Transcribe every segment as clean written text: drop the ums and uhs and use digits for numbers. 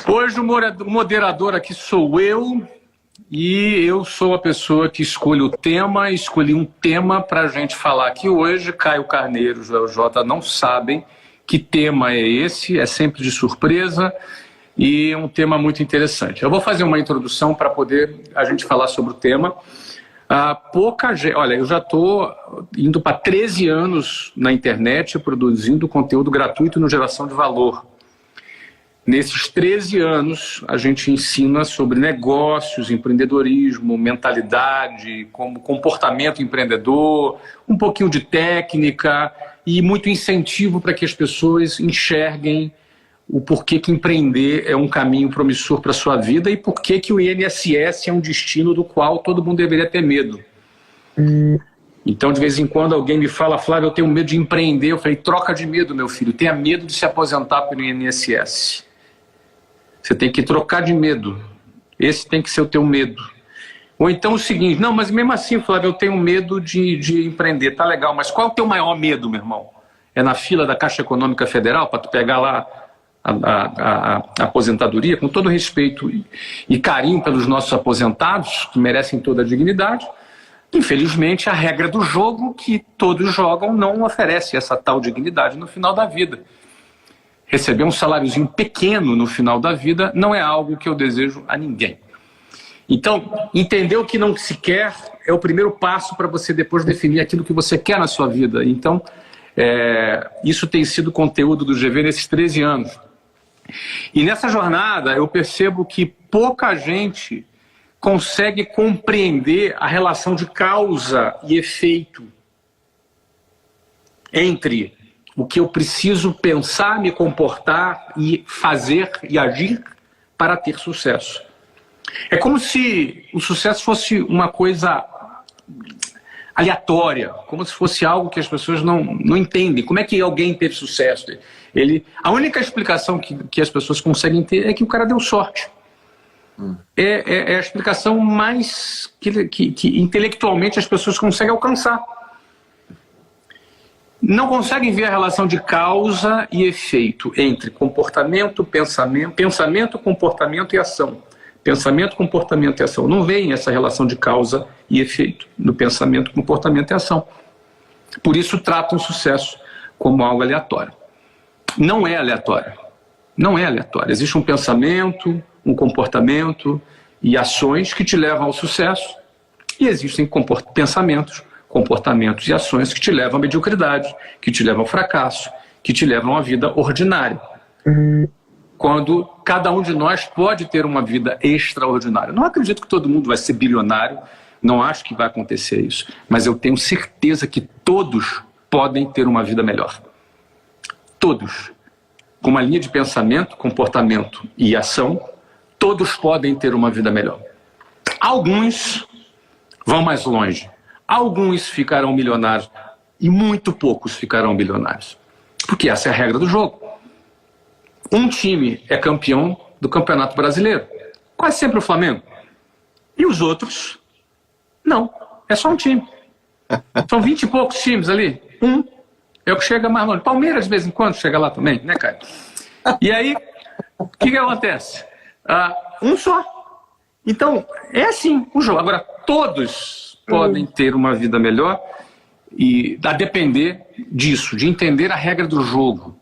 Hoje o moderador aqui sou eu, e eu sou a pessoa que escolhe o tema, escolhi um tema para a gente falar aqui hoje. Caio Carneiro e Joel J não sabem que tema é esse, é sempre de surpresa e é um tema muito interessante. Eu vou fazer uma introdução para poder a gente falar sobre o tema. Olha, eu já estou indo para 13 anos na internet produzindo conteúdo gratuito no Geração de Valor. Nesses 13 anos, a gente ensina sobre negócios, empreendedorismo, mentalidade, como comportamento empreendedor, um pouquinho de técnica e muito incentivo para que as pessoas enxerguem o porquê que empreender é um caminho promissor para a sua vida e porquê que o INSS é um destino do qual todo mundo deveria ter medo. Então, de vez em quando, alguém me fala, Flávio, eu tenho medo de empreender. Eu falei, troca de medo, meu filho, tenha medo de se aposentar pelo INSS. Você tem que trocar de medo. Esse tem que ser o teu medo. Ou então o seguinte, não, mas mesmo assim, Flávio, eu tenho medo de empreender. Tá legal, mas qual é o teu maior medo, meu irmão? É na fila da Caixa Econômica Federal para tu pegar lá a aposentadoria? Com todo respeito e carinho pelos nossos aposentados, que merecem toda a dignidade, infelizmente a regra do jogo que todos jogam não oferece essa tal dignidade no final da vida. Receber um saláriozinho pequeno no final da vida não é algo que eu desejo a ninguém. Então, entender o que não se quer é o primeiro passo para você depois definir aquilo que você quer na sua vida. Então, isso tem sido conteúdo do GV nesses 13 anos. E nessa jornada eu percebo que pouca gente consegue compreender a relação de causa e efeito entre o que eu preciso pensar, me comportar e fazer e agir para ter sucesso. É como se o sucesso fosse uma coisa aleatória, como se fosse algo que as pessoas não entendem. Como é que alguém teve sucesso? A única explicação que as pessoas conseguem ter é que o cara deu sorte. É a explicação mais que intelectualmente as pessoas conseguem alcançar. Não conseguem ver a relação de causa e efeito entre comportamento, pensamento, comportamento e ação. Pensamento, comportamento e ação. Não veem essa relação de causa e efeito no pensamento, comportamento e ação. Por isso tratam o sucesso como algo aleatório. Não é aleatório. Não é aleatório. Existe um pensamento, um comportamento e ações que te levam ao sucesso, e existem pensamentos, comportamentos e ações que te levam à mediocridade, que te levam ao fracasso, que te levam à vida ordinária. Quando cada um de nós pode ter uma vida extraordinária. Não acredito que todo mundo vai ser bilionário, não acho que vai acontecer isso, mas eu tenho certeza que todos podem ter uma vida melhor. Todos. Com uma linha de pensamento, comportamento e ação, todos podem ter uma vida melhor. Alguns vão mais longe. Alguns ficarão milionários e muito poucos ficarão bilionários. Porque essa é a regra do jogo. Um time é campeão do Campeonato Brasileiro. Quase sempre o Flamengo. E os outros, não. É só um time. São 20 e poucos times ali. Um é o que chega mais longe. Palmeiras, de vez em quando, chega lá também, né, Caio? E aí, o que acontece? Um só. Então, é assim o jogo. Agora, todos podem ter uma vida melhor e a depender disso, de entender a regra do jogo,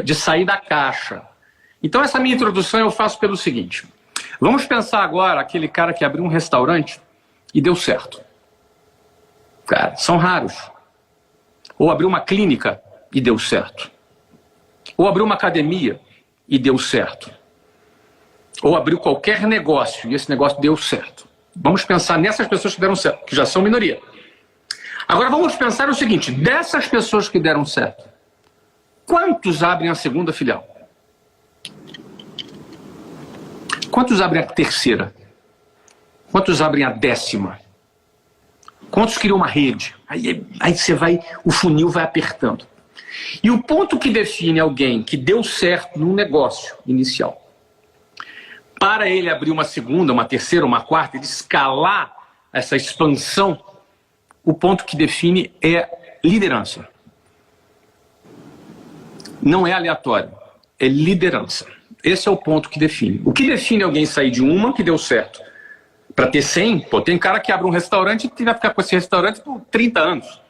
de sair da caixa. Então essa minha introdução eu faço pelo seguinte. Vamos pensar agora aquele cara que abriu um restaurante e deu certo. Cara, são raros. Ou abriu uma clínica e deu certo. Ou abriu uma academia e deu certo. Ou abriu qualquer negócio e esse negócio deu certo. Vamos pensar nessas pessoas que deram certo, que já são minoria. Agora vamos pensar o seguinte, dessas pessoas que deram certo, quantos abrem a segunda filial? Quantos abrem a terceira? Quantos abrem a 10ª? Quantos criam uma rede? Aí você vai, o funil vai apertando. E o ponto que define alguém que deu certo num negócio inicial, para ele abrir uma segunda, uma terceira, uma quarta, ele escalar essa expansão, o ponto que define é liderança. Não é aleatório, é liderança. Esse é o ponto que define. O que define alguém sair de uma que deu certo para ter 100, tem cara que abre um restaurante e vai ficar com esse restaurante por 30 anos.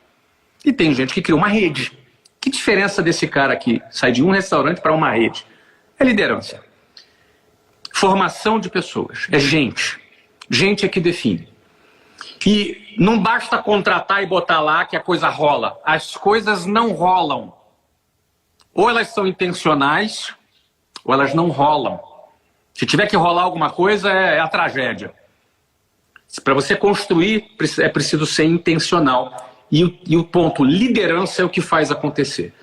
E tem gente que cria uma rede. Que diferença desse cara que sai de um restaurante para uma rede? É liderança. Formação de pessoas. É gente. Gente é que define. E não basta contratar e botar lá que a coisa rola. As coisas não rolam. Ou elas são intencionais, ou elas não rolam. Se tiver que rolar alguma coisa, é a tragédia. Para você construir, é preciso ser intencional. E o ponto liderança é o que faz acontecer.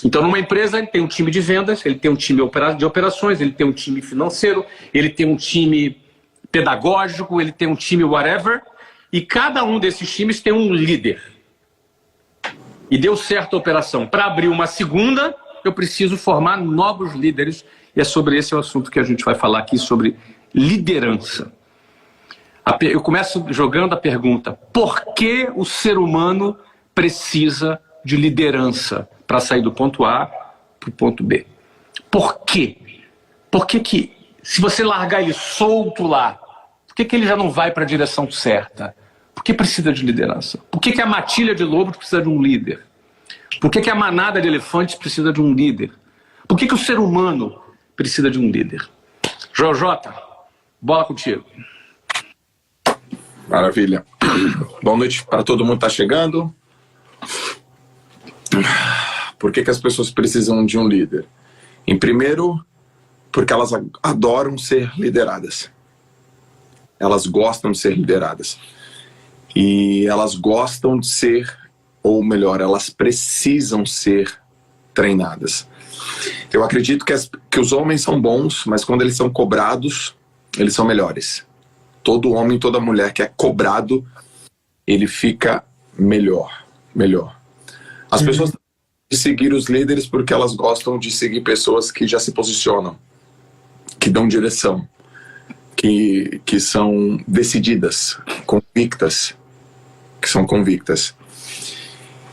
Então, numa empresa, ele tem um time de vendas, ele tem um time de operações, ele tem um time financeiro, ele tem um time pedagógico, ele tem um time whatever, e cada um desses times tem um líder. E deu certo a operação. Para abrir uma segunda, eu preciso formar novos líderes, e é sobre esse o assunto que a gente vai falar aqui, sobre liderança. Eu começo jogando a pergunta: por que o ser humano precisa de liderança para sair do ponto A para o ponto B? Por quê? Por que se você largar ele solto lá, por que ele já não vai para a direção certa? Por que precisa de liderança? Por que a matilha de lobos precisa de um líder? Por que a manada de elefantes precisa de um líder? Por que o ser humano precisa de um líder? Jota, bola contigo. Maravilha. Boa noite para todo mundo que está chegando. Por que as pessoas precisam de um líder? Em primeiro, porque elas adoram ser lideradas. Elas gostam de ser lideradas. E elas gostam de ser, ou melhor, elas precisam ser treinadas. Eu acredito que os homens são bons, mas quando eles são cobrados, eles são melhores. Todo homem, toda mulher que é cobrado, ele fica melhor. As pessoas têm de seguir os líderes porque elas gostam de seguir pessoas que já se posicionam, que dão direção, que são decididas, convictas, que são convictas.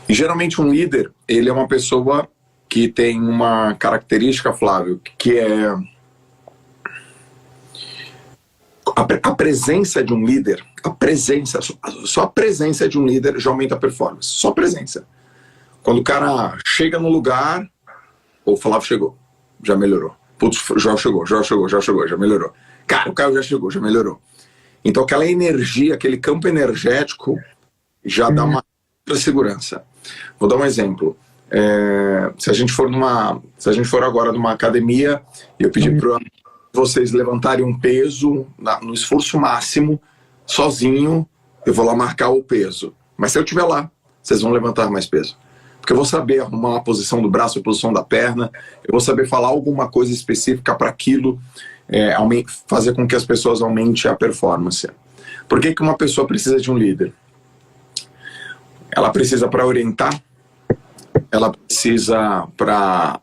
E geralmente um líder, ele é uma pessoa que tem uma característica, Flávio, que é a presença de um líder, só a presença de um líder já aumenta a performance, só a presença. Quando o cara chega no lugar, o Flávio chegou, já melhorou. Putz, já chegou, já melhorou. Cara, o Caio já chegou, já melhorou. Então aquela energia, aquele campo energético já dá uma segurança. Vou dar um exemplo. Se a gente for agora numa academia e eu pedir para vocês levantarem um peso no esforço máximo, sozinho, eu vou lá marcar o peso. Mas se eu estiver lá, vocês vão levantar mais peso. Porque eu vou saber arrumar a posição do braço, a posição da perna, eu vou saber falar alguma coisa específica para aquilo, fazer com que as pessoas aumentem a performance. Por que uma pessoa precisa de um líder? Ela precisa para orientar, ela precisa para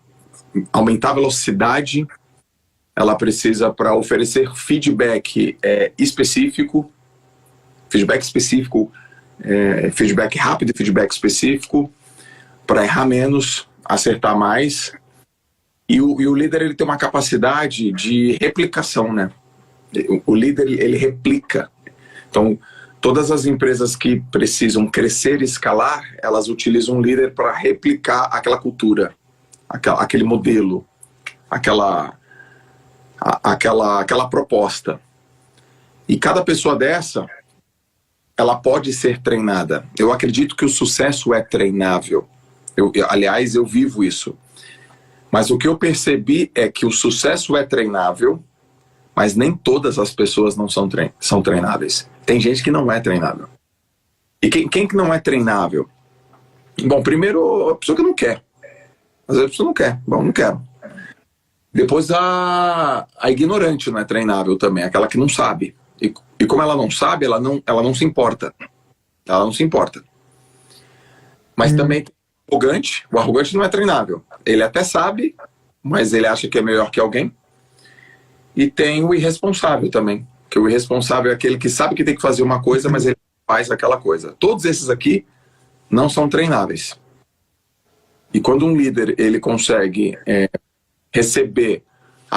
aumentar a velocidade, ela precisa para oferecer feedback específico, feedback rápido e feedback específico, para errar menos, acertar mais. E o líder, ele tem uma capacidade de replicação, né? O líder, ele replica. Então, todas as empresas que precisam crescer e escalar, elas utilizam um líder para replicar aquela cultura, aquele modelo, aquela proposta. E cada pessoa dessa, ela pode ser treinada. Eu acredito que o sucesso é treinável. Aliás, eu vivo isso. Mas o que eu percebi é que o sucesso é treinável, mas nem todas as pessoas não são treináveis. Tem gente que não é treinável. E quem que não é treinável? Bom, primeiro, a pessoa que não quer. Às vezes a pessoa não quer. Bom, não quero. Depois a ignorante não é treinável também, aquela que não sabe. E como ela não sabe, ela não se importa. Ela não se importa. Mas também tem o arrogante. O arrogante não é treinável. Ele até sabe, mas ele acha que é melhor que alguém. E tem o irresponsável também. Que o irresponsável é aquele que sabe que tem que fazer uma coisa, mas ele faz aquela coisa. Todos esses aqui não são treináveis. E quando um líder ele consegue receber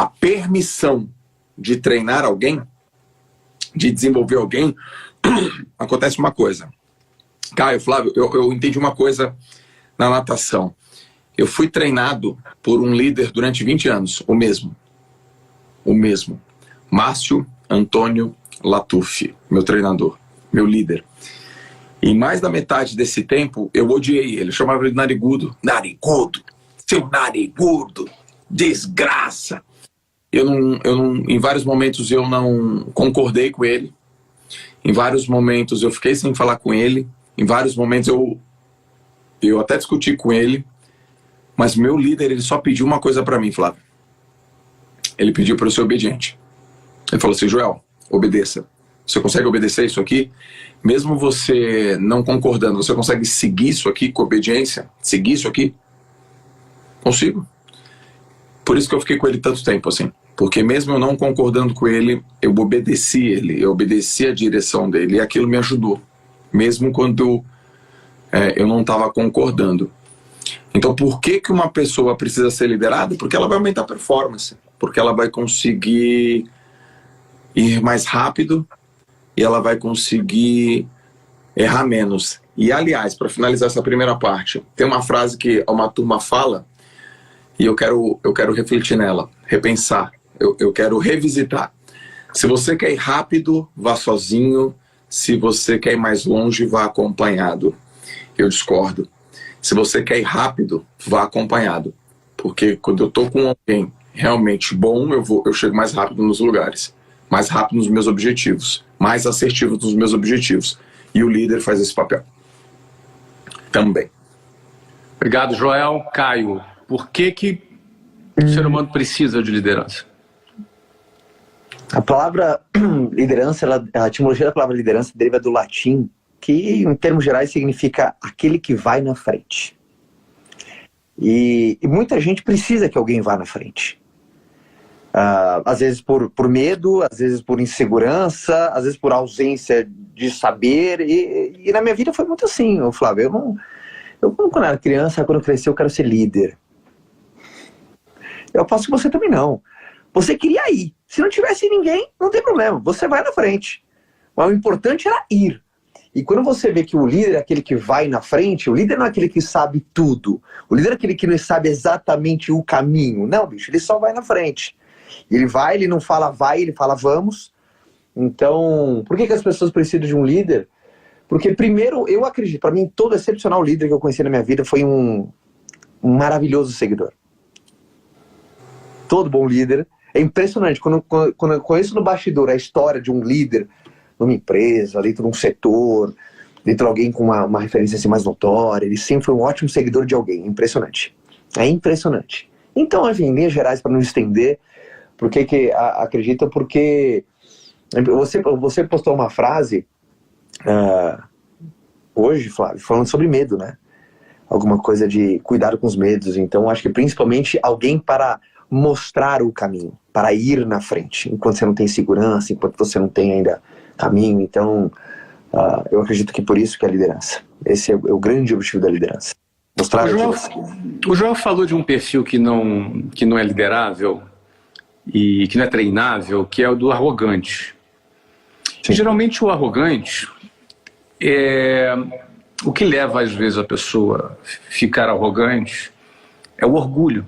a permissão de treinar alguém, de desenvolver alguém, acontece uma coisa. Caio, Flávio, eu entendi uma coisa na natação. Eu fui treinado por um líder durante 20 anos, o mesmo. Márcio Antônio Latuffi, meu treinador, meu líder. E mais da metade desse tempo, eu odiei ele. Eu chamava ele de narigudo. Narigudo, seu narigudo, desgraça. Em vários momentos eu não concordei com ele. Em vários momentos eu fiquei sem falar com ele. Em vários momentos eu até discuti com ele. Mas meu líder, ele só pediu uma coisa para mim, Flávio. Ele pediu para eu ser obediente. Ele falou assim, Joel, obedeça. Você consegue obedecer isso aqui? Mesmo você não concordando, você consegue seguir isso aqui com obediência? Seguir isso aqui? Consigo. Por isso que eu fiquei com ele tanto tempo, assim. Porque mesmo eu não concordando com ele, eu obedeci ele, eu obedeci a direção dele, e aquilo me ajudou. Mesmo quando eu não estava concordando. Então, por que uma pessoa precisa ser liderada? Porque ela vai aumentar a performance. Porque ela vai conseguir ir mais rápido e ela vai conseguir errar menos. E, aliás, para finalizar essa primeira parte, tem uma frase que uma turma fala e eu quero refletir nela, repensar, eu quero revisitar. Se você quer ir rápido, vá sozinho. Se você quer ir mais longe, vá acompanhado. Eu discordo. Se você quer ir rápido, vá acompanhado. Porque quando eu estou com alguém realmente bom, eu chego mais rápido nos lugares. Mais rápido nos meus objetivos. Mais assertivo nos meus objetivos. E o líder faz esse papel. Também. Obrigado, Joel. Caio, por que o ser humano precisa de liderança? A palavra liderança, a etimologia da palavra liderança deriva do latim, que em termos gerais significa aquele que vai na frente. E muita gente precisa que alguém vá na frente. Às vezes por medo, às vezes por insegurança, às vezes por ausência de saber. E na minha vida foi muito assim, Flávio. Eu quando eu era criança, quando eu cresci, eu quero ser líder. Eu aposto que você também não. Você queria ir. Se não tivesse ninguém, não tem problema. Você vai na frente. Mas o importante era ir. E quando você vê que o líder é aquele que vai na frente, o líder não é aquele que sabe tudo. O líder é aquele que não sabe exatamente o caminho. Não, bicho, ele só vai na frente. Ele vai, ele não fala vai, ele fala vamos. Então, por que as pessoas precisam de um líder? Porque primeiro, eu acredito, para mim, todo excepcional líder que eu conheci na minha vida foi um maravilhoso seguidor. Todo bom líder. É impressionante, quando eu conheço no bastidor a história de um líder numa empresa, dentro de um setor, dentro de alguém com uma referência assim mais notória, ele sempre foi um ótimo seguidor de alguém. Impressionante. É impressionante. Então, enfim, em linhas gerais, para não estender, por que acredita? Porque você postou uma frase hoje, Flávio, falando sobre medo, né? Alguma coisa de cuidado com os medos. Então, acho que principalmente alguém para mostrar o caminho, para ir na frente, enquanto você não tem segurança, enquanto você não tem ainda caminho. Então, eu acredito que por isso que é a liderança. Esse é o grande objetivo da liderança. Mostrar o Joel falou de um perfil que não é liderável e que não é treinável, que é o do arrogante. Sim. Geralmente o arrogante o que leva às vezes a pessoa a ficar arrogante é o orgulho.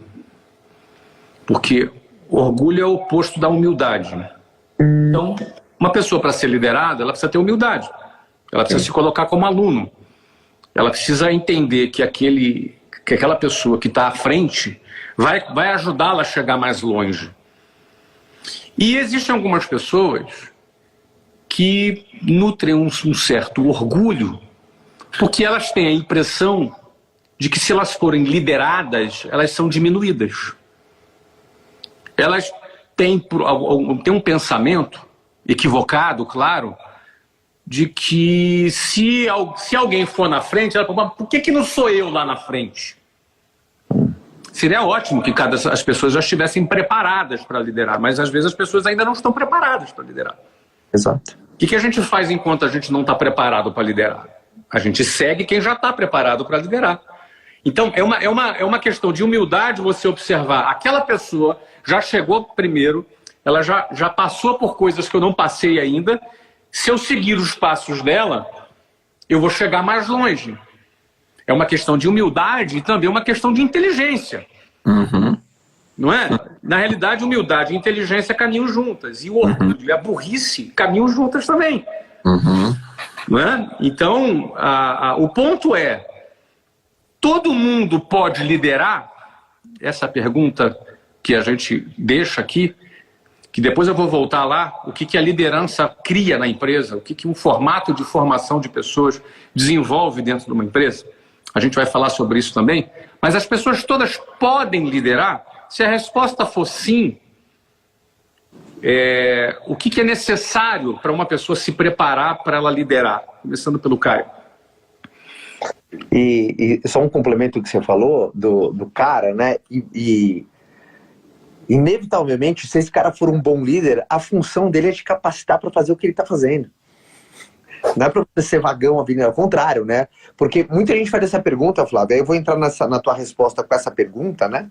Porque o orgulho é o oposto da humildade. Né? Então, uma pessoa para ser liderada, ela precisa ter humildade. Ela precisa se colocar como aluno. Ela precisa entender que aquela pessoa que está à frente vai ajudá-la a chegar mais longe. E existem algumas pessoas que nutrem um certo orgulho porque elas têm a impressão de que se elas forem lideradas, elas são diminuídas. Elas têm um pensamento equivocado, claro, de que se alguém for na frente, ela fala, por que não sou eu lá na frente? Seria ótimo que as pessoas já estivessem preparadas para liderar, mas às vezes as pessoas ainda não estão preparadas para liderar. Exato. O que a gente faz enquanto a gente não está preparado para liderar? A gente segue quem já está preparado para liderar. Então, é uma questão de humildade você observar aquela pessoa já chegou primeiro, ela já passou por coisas que eu não passei ainda. Se eu seguir os passos dela, eu vou chegar mais longe. É uma questão de humildade e também uma questão de inteligência. Uhum. Não é? Na realidade, humildade e inteligência caminham juntas. E o orgulho e a burrice caminham juntas também. Uhum. Não é? Então, o ponto é, todo mundo pode liderar? Essa pergunta que a gente deixa aqui, que depois eu vou voltar lá, o que a liderança cria na empresa, o que um formato de formação de pessoas desenvolve dentro de uma empresa. A gente vai falar sobre isso também. Mas as pessoas todas podem liderar? Se a resposta for sim, o que é necessário para uma pessoa se preparar para ela liderar? Começando pelo Caio. E só um complemento que você falou do cara, né? Inevitavelmente, se esse cara for um bom líder, a função dele é te capacitar para fazer o que ele está fazendo. Não é para você ser vagão, ao contrário, né? Porque muita gente faz essa pergunta, Flávio, aí eu vou entrar na tua resposta com essa pergunta, né?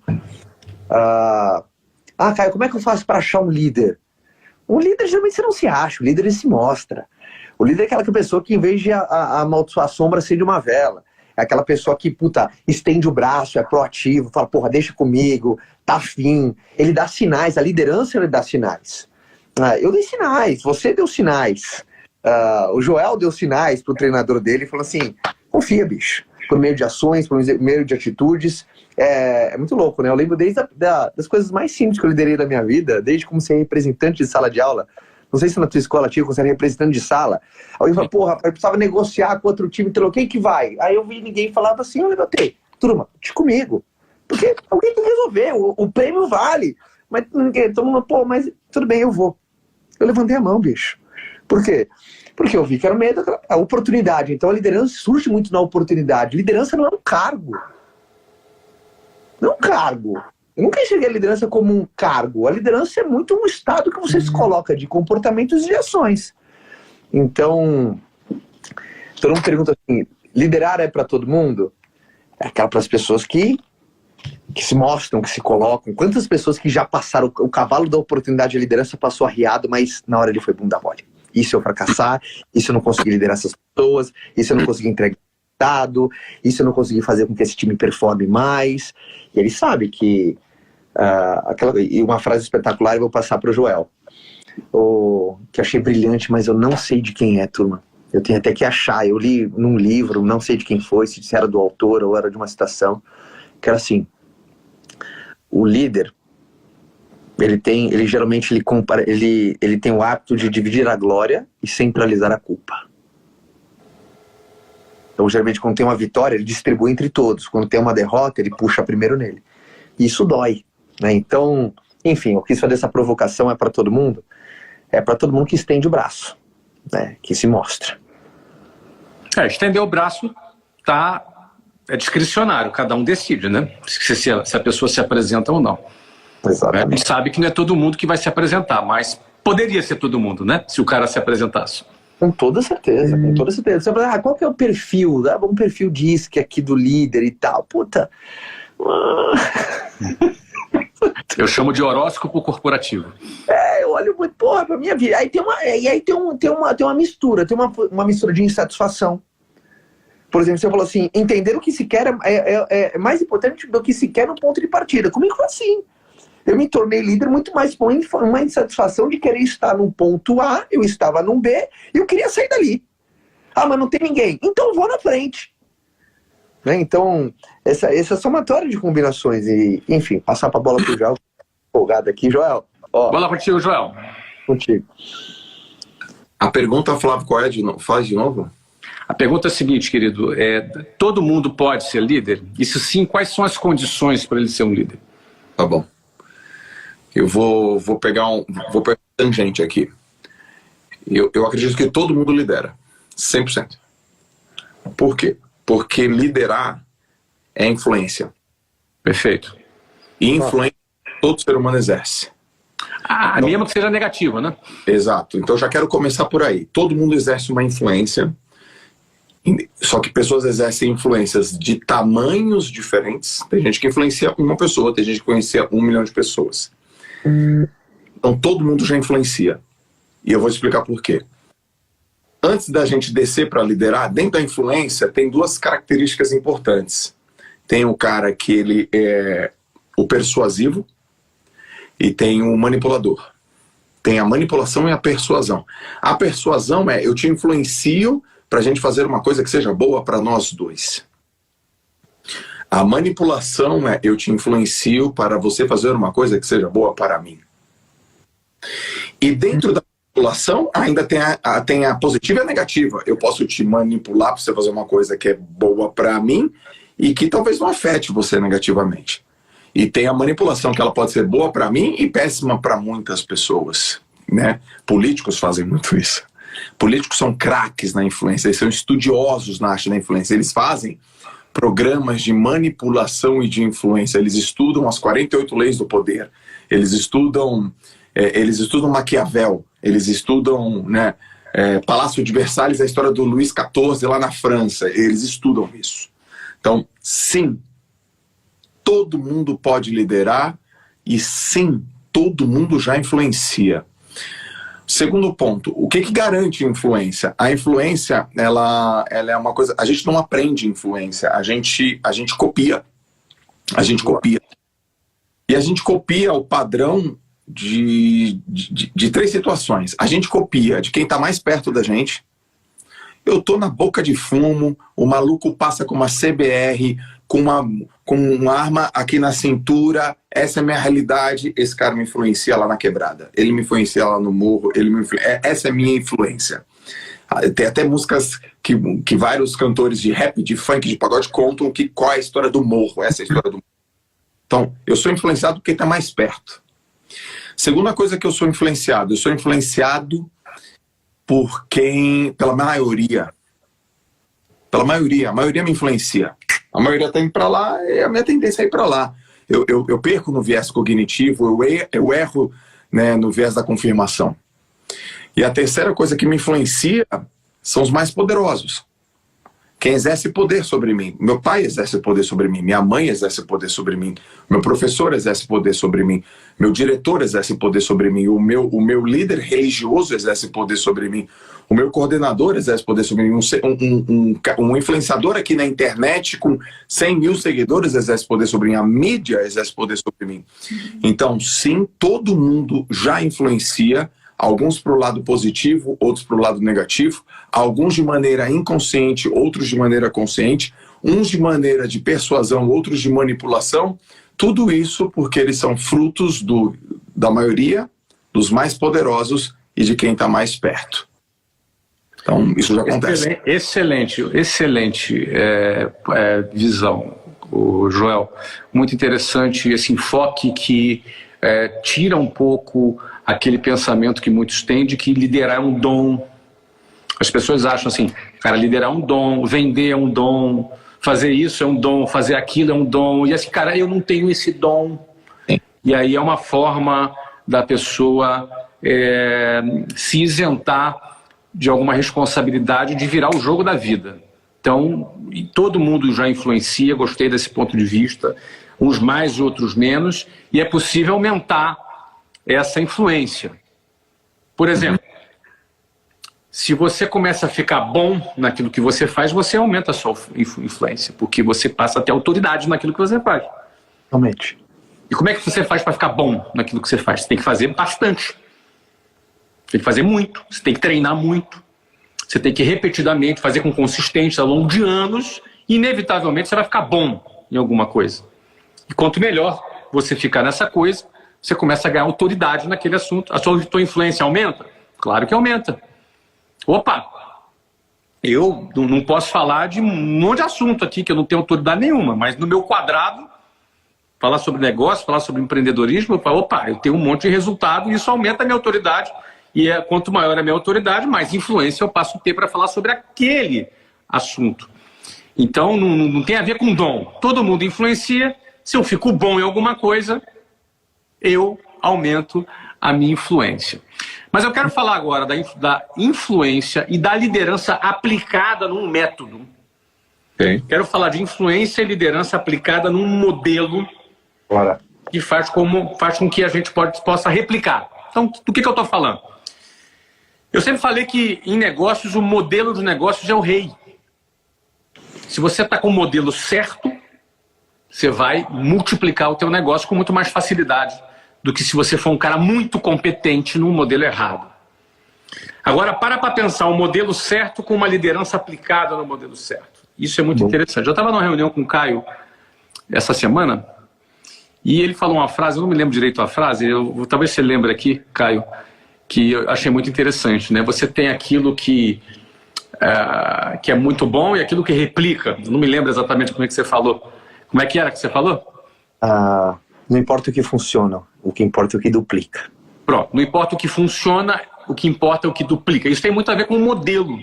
Caio, como é que eu faço para achar um líder? Um líder, geralmente, você não se acha, o líder ele se mostra. O líder é aquela pessoa que, em vez de amaldiçoar a sombra, acende uma vela. É aquela pessoa que, estende o braço, é proativo, fala, porra, deixa comigo, tá afim. Ele dá sinais, a liderança ele dá sinais. Eu dei sinais, você deu sinais. O Joel deu sinais pro treinador dele, falou assim, confia, bicho. Por meio de ações, por meio de atitudes. É muito louco, né? Eu lembro desde das coisas mais simples que eu liderei da minha vida, desde como ser representante de sala de aula. Não sei se na tua escola tinha, como ser representante de sala. Alguém falou, porra, eu precisava negociar com outro time, então quem que vai? Aí eu vi ninguém falava assim, eu levantei. Turma, deixa comigo. Porque alguém tem que resolver, o prêmio vale. Mas ninguém, todo mundo, mas tudo bem, eu vou. Eu levantei a mão, bicho. Por quê? Porque eu vi que era meio da oportunidade. Então a liderança surge muito na oportunidade. Liderança não é um cargo. Não é um cargo. Eu nunca enxerguei a liderança como um cargo. A liderança é muito um estado que você se coloca de comportamentos e de ações. Então, todo mundo pergunta assim, liderar é para todo mundo? É aquela para as pessoas que se mostram, que se colocam. Quantas pessoas que já passaram, o cavalo da oportunidade de liderança passou arriado, mas na hora ele foi bunda mole. E se eu fracassar? E se eu não conseguir liderar essas pessoas? E se eu não conseguir entregar dado? E se eu não conseguir fazer com que esse time performe mais? E ele sabe que e uma frase espetacular eu vou passar para o Joel, que achei brilhante, mas eu não sei de quem é, turma. Eu tenho até que achar. Eu li num livro, não sei de quem foi, se era do autor ou era de uma citação, que era assim: o líder, ele geralmente ele tem o hábito de dividir a glória e centralizar a culpa. Então, geralmente, quando tem uma vitória, ele distribui entre todos. Quando tem uma derrota, ele puxa primeiro nele. E isso dói, né? Então, enfim, eu quis fazer essa provocação, é para todo mundo? É para todo mundo que estende o braço, né? Que se mostra. Estender o braço é discricionário, cada um decide, né? Se a pessoa se apresenta ou não. Exatamente. A gente sabe que não é todo mundo que vai se apresentar, mas poderia ser todo mundo, né? Se o cara se apresentasse. Com toda certeza, com toda certeza. Você fala, qual que é o perfil? Um perfil DISC aqui do líder e tal. Puta. Eu chamo de horóscopo corporativo. Eu olho muito, porra, pra minha vida. Aí tem uma mistura, tem uma mistura de insatisfação. Por exemplo, você falou assim, entender o que se quer é mais importante do que se quer no ponto de partida. Comigo foi assim. Eu me tornei líder muito mais com uma insatisfação de querer estar num ponto A, eu estava num B, e eu queria sair dali. Mas não tem ninguém. Então eu vou na frente. Né? Então, essa somatória de combinações. E, enfim, passar para a bola pro Joel. Empolgado aqui, Joel. Bola contigo, Joel. Contigo. A pergunta, Flávio, qual é? Faz de novo? A pergunta é a seguinte, querido. Todo mundo pode ser líder? E se sim, quais são as condições para ele ser um líder? Tá bom. Eu vou pegar tangente aqui. Eu acredito que todo mundo lidera. 100%. Por quê? Porque liderar é influência. Perfeito. E influência todo ser humano exerce. Então, mesmo que seja negativa, né? Exato. Então já quero começar por aí. Todo mundo exerce uma influência. Só que pessoas exercem influências de tamanhos diferentes. Tem gente que influencia uma pessoa, tem gente que influencia 1 milhão de pessoas. Então todo mundo já influencia. E eu vou explicar por quê. Antes da gente descer para liderar, dentro da influência tem duas características importantes. Tem o cara que ele é o persuasivo e tem o manipulador. Tem a manipulação e a persuasão. A persuasão é eu te influencio para a gente fazer uma coisa que seja boa para nós dois. A manipulação é eu te influencio para você fazer uma coisa que seja boa para mim. E dentro da manipulação ainda tem a positiva e a negativa. Eu posso te manipular para você fazer uma coisa que é boa para mim e que talvez não afete você negativamente. E tem a manipulação que ela pode ser boa para mim e péssima para muitas pessoas, né? Políticos fazem muito isso. Políticos são craques na influência, eles são estudiosos na arte da influência. Eles fazem programas de manipulação e de influência. Eles estudam as 48 leis do poder. Eles estudam Maquiavel. Eles estudam, né, Palácio de Versalhes, a história do Luís XIV lá na França. Eles estudam isso. Então, sim, todo mundo pode liderar e sim, todo mundo já influencia. Segundo ponto, o que garante influência? A influência, ela é uma coisa... A gente não aprende influência, a gente copia. A gente copia. E a gente copia o padrão de três situações. A gente copia de quem está mais perto da gente. Eu tô na boca de fumo, o maluco passa com uma CBR, com uma arma aqui na cintura, essa é a minha realidade, esse cara me influencia lá na quebrada, ele me influencia lá no morro, essa é a minha influência. Tem até músicas que vários cantores de rap, de funk, de pagode contam qual é a história do morro, essa é a história do morro. Então, eu sou influenciado porque está mais perto. Segunda coisa que eu sou influenciado pela maioria. Pela maioria, a maioria me influencia. A maioria está indo para lá e a minha tendência é ir para lá. Eu perco no viés cognitivo, eu erro, né, no viés da confirmação. E a terceira coisa que me influencia são os mais poderosos. Quem exerce poder sobre mim. Meu pai exerce poder sobre mim, minha mãe exerce poder sobre mim, meu professor exerce poder sobre mim, meu diretor exerce poder sobre mim, o meu líder religioso exerce poder sobre mim, o meu coordenador exerce poder sobre mim, um influenciador aqui na internet com 100 mil seguidores exerce poder sobre mim, a mídia exerce poder sobre mim. Então, sim, todo mundo já influencia, alguns para o lado positivo, outros para o lado negativo, alguns de maneira inconsciente, outros de maneira consciente, uns de maneira de persuasão, outros de manipulação, tudo isso porque eles são frutos da maioria, dos mais poderosos e de quem está mais perto. Então, isso já acontece. Excelente visão, Joel. Muito interessante esse enfoque que tira um pouco aquele pensamento que muitos têm de que liderar é um dom. As pessoas acham assim, cara, liderar é um dom, vender é um dom, fazer isso é um dom, fazer aquilo é um dom. E assim, cara, eu não tenho esse dom. Sim. E aí é uma forma da pessoa se isentar de alguma responsabilidade de virar o jogo da vida. Então, todo mundo já influencia, gostei desse ponto de vista, uns mais, outros menos, e é possível aumentar essa influência. Por exemplo, se você começa a ficar bom naquilo que você faz, você aumenta a sua influência, porque você passa a ter autoridade naquilo que você faz. Realmente. E como é que você faz para ficar bom naquilo que você faz? Você tem que fazer bastante. Você tem que fazer muito, você tem que treinar muito, você tem que repetidamente fazer com consistência ao longo de anos, e inevitavelmente você vai ficar bom em alguma coisa. E quanto melhor você ficar nessa coisa, você começa a ganhar autoridade naquele assunto. A sua influência aumenta? Claro que aumenta. Opa, eu não posso falar de um monte de assunto aqui que eu não tenho autoridade nenhuma, mas no meu quadrado, falar sobre negócio, falar sobre empreendedorismo, eu falo, opa, eu tenho um monte de resultado e isso aumenta a minha autoridade. E quanto maior a minha autoridade, mais influência eu passo a ter para falar sobre aquele assunto. Então, não tem a ver com dom. Todo mundo influencia. Se eu fico bom em alguma coisa, eu aumento a minha influência. Mas eu quero falar agora da influência e da liderança aplicada num método. Okay. Quero falar de influência e liderança aplicada num modelo. Bora. que faz com que a gente possa replicar. Então, do que eu estou falando? Eu sempre falei que em negócios, o modelo de negócios é o rei. Se você está com o modelo certo, você vai multiplicar o teu negócio com muito mais facilidade do que se você for um cara muito competente no modelo errado. Agora, para pensar um modelo certo com uma liderança aplicada no modelo certo. Isso é muito interessante. Eu estava numa reunião com o Caio essa semana e ele falou uma frase, eu não me lembro direito a frase, talvez você lembre aqui, Caio, que eu achei muito interessante, né? Você tem aquilo que é muito bom e aquilo que replica. Eu não me lembro exatamente como é que você falou. Como é que era que você falou? Não importa o que funciona, o que importa é o que duplica. Pronto, não importa o que funciona, o que importa é o que duplica. Isso tem muito a ver com o modelo.